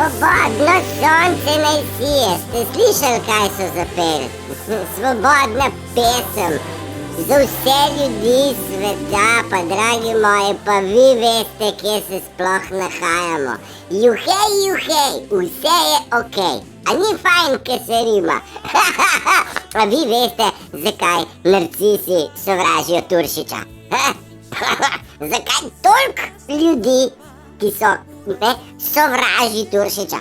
Svobodno sonce naj sije. Ste slišali, kaj so zapeli? Svobodna pesem. Za vse ljudi sveta, pa dragi moji, pa vi veste, kje se sploh nahajamo. Juhej, juhej, vse je okej. A ni fajn, ker se rima? A vi veste, zakaj narcisi sovražijo Turšiča? Zakaj toliko ljudi, ki sovraži Turšiča?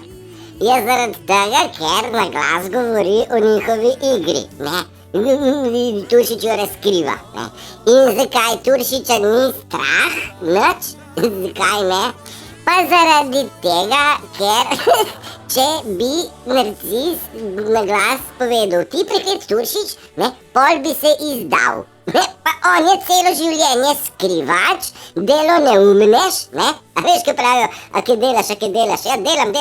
Je zaradi tega, ker na glas govori o njihovi igri, ne? Turšič jo razkriva, ne? In zakaj Turšiča ni strah, nič? Zakaj ne? Pa zaradi tega, ker če bi narcis na glas povedal, ti prihod Turšič, ne? Pol bi se izdal. Pa on je celo življenje skrivač, delo neumnež, ne? A veš, kaj pravijo, a kaj delaš, ja delam,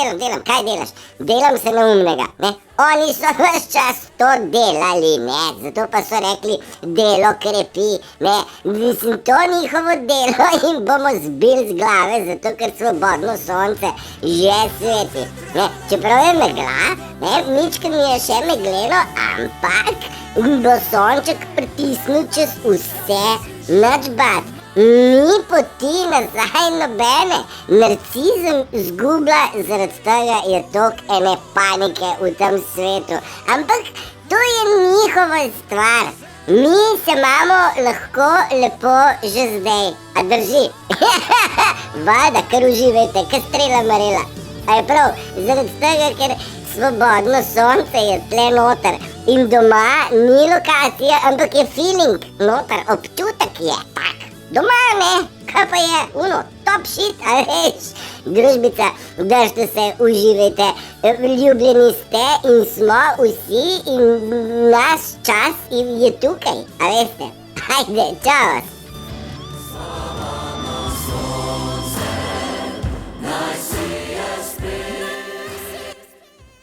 kaj delaš? Delam se neumnega, ne? Oni so ves čas to delali, ne? Zato pa so rekli, delo krepi, ne? Mislim, to njihovo delo in bomo zbili z glave, zato ker svobodno sonce že sveti, ne? Čeprav je megla, ne? Mičken mi je še megleno, ampak bo sonček pritisnil čez vse, nič bat. Ni poti nazaj nobene. Narcizem zgublja, zaradi tega je toliko ene panike v tem svetu. Ampak to je njihova stvar. Mi se imamo lahko lepo že zdaj. A drži? Vada, kar uživajte, kar strela marela. A je prav, zaradi tega, ker svobodno sonce je tle noter. In doma ni lokacija, ampak je feeling noter, občutek je tak. Doma ne, kaj pa je, top shit, a veš, družbica, držite se, uživajte, ljubljeni ste in smo vsi in naš čas je tukaj, a veste, ajde, čao.